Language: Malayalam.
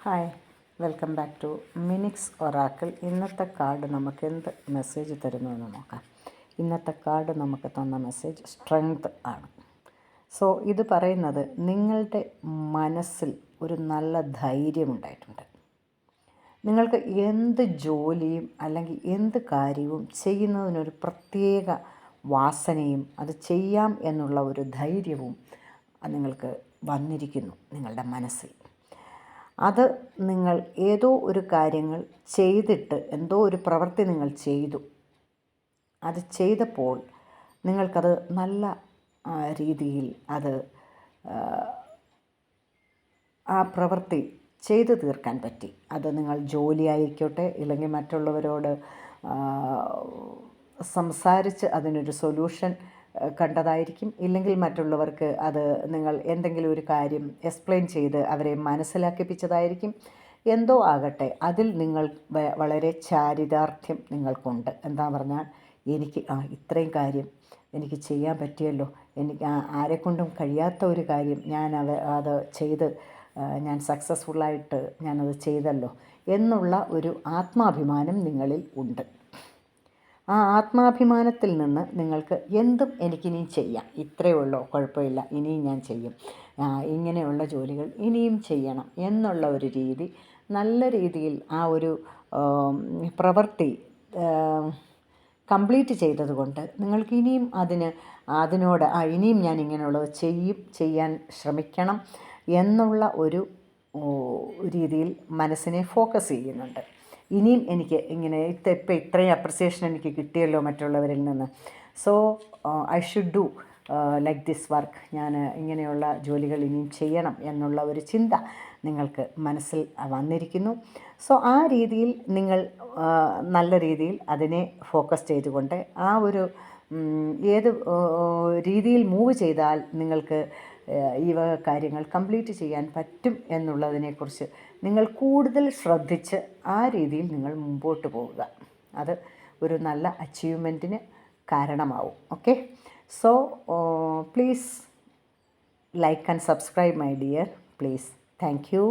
Hi, welcome back to Minix oracle. ഇന്നത്തെ കാർഡ് നമുക്ക് എന്ത് മെസ്സേജ് തരുന്നു എന്ന് നോക്കാം. ഇന്നത്തെ കാർഡ് നമുക്ക് തന്ന മെസ്സേജ് സ്ട്രെങ്ത് ആണ്. സോ ഇത് പറയുന്നത് നിങ്ങളുടെ മനസ്സിൽ ഒരു നല്ല ധൈര്യമുണ്ടായിട്ടുണ്ട്. നിങ്ങൾക്ക് എന്ത് ജോലിയും അല്ലെങ്കിൽ എന്ത് കാര്യവും ചെയ്യുന്നതിനൊരു പ്രത്യേക വാസനയും അത് ചെയ്യാം എന്നുള്ള ഒരു ധൈര്യവും നിങ്ങൾക്ക് വന്നിരിക്കുന്നു നിങ്ങളുടെ മനസ്സിൽ. അത് നിങ്ങൾ ഏതോ ഒരു കാര്യങ്ങൾ ചെയ്തിട്ട് എന്തോ ഒരു പ്രവൃത്തി നിങ്ങൾ ചെയ്തു. അത് ചെയ്തപ്പോൾ നിങ്ങൾക്കത് നല്ല രീതിയിൽ അത് ആ പ്രവൃത്തി ചെയ്തു തീർക്കാൻ പറ്റി. അത് നിങ്ങൾ ജോലിയായിക്കോട്ടെ, ഇല്ലെങ്കിൽ മറ്റുള്ളവരോട് സംസാരിച്ച് അതിനൊരു സൊല്യൂഷൻ കണ്ടതായിരിക്കും, ഇല്ലെങ്കിൽ മറ്റുള്ളവർക്ക് അത് നിങ്ങൾ എന്തെങ്കിലും ഒരു കാര്യം എക്സ്പ്ലെയിൻ ചെയ്ത് അവരെ മനസ്സിലാക്കിപ്പിച്ചതായിരിക്കും. എന്തോ ആകട്ടെ, അതിൽ നിങ്ങൾ വളരെ ചാരിതാർത്ഥ്യം നിങ്ങൾക്കുണ്ട്. എന്താ പറഞ്ഞാൽ, എനിക്ക് ഇത്രയും കാര്യം എനിക്ക് ചെയ്യാൻ പറ്റിയല്ലോ, എനിക്ക് ആരെക്കൊണ്ടും കഴിയാത്ത ഒരു കാര്യം ഞാൻ അത് ചെയ്ത് ഞാൻ സക്സസ്ഫുള്ളായിട്ട് ഞാനത് ചെയ്തല്ലോ എന്നുള്ള ഒരു ആത്മാഭിമാനം നിങ്ങളിൽ ഉണ്ട്. ആ ആത്മാഭിമാനത്തിൽ നിന്ന് നിങ്ങൾക്ക് എന്തും എനിക്കിനിയും ചെയ്യാം, ഇത്രയേ ഉള്ളൂ, കുഴപ്പമില്ല, ഇനിയും ഞാൻ ചെയ്യും, ഇങ്ങനെയുള്ള ജോലികൾ ഇനിയും ചെയ്യണം എന്നുള്ള ഒരു രീതി, നല്ല രീതിയിൽ ആ ഒരു പ്രവൃത്തി കംപ്ലീറ്റ് ചെയ്തതുകൊണ്ട് നിങ്ങൾക്ക് ഇനിയും അതിനോട് ഇനിയും ഞാൻ ഇങ്ങനെയുള്ളത് ചെയ്യാൻ ശ്രമിക്കണം എന്നുള്ള ഒരു രീതിയിൽ മനസ്സിനെ ഫോക്കസ് ചെയ്യുന്നുണ്ട്. ഇനിയും എനിക്ക് ഇങ്ങനെ ഇത്രയും അപ്രിസിയേഷൻ എനിക്ക് കിട്ടിയല്ലോ മറ്റുള്ളവരിൽ നിന്ന്. So I should do like this work. ഞാൻ ഇങ്ങനെയുള്ള ജോലികൾ ഇനിയും ചെയ്യണം എന്നുള്ള ഒരു ചിന്ത നിങ്ങൾക്ക് മനസ്സിൽ വന്നിരിക്കുന്നു. സോ ആ രീതിയിൽ നിങ്ങൾ നല്ല രീതിയിൽ അതിനെ ഫോക്കസ് ചെയ്തുകൊണ്ട് ആ ഒരു ഏത് രീതിയിൽ മൂവ് ചെയ്താൽ നിങ്ങൾക്ക് ഈ വക കാര്യങ്ങൾ കംപ്ലീറ്റ് ചെയ്യാൻ പറ്റും എന്നുള്ളതിനെക്കുറിച്ച് നിങ്ങൾ കൂടുതൽ ശ്രദ്ധിച്ച് ആ രീതിയിൽ നിങ്ങൾ മുമ്പോട്ട് പോവുക. അത് ഒരു നല്ല അച്ചീവ്മെൻറ്റിന് കാരണമാവും. Okay, so please like and subscribe my dear, please. Thank you.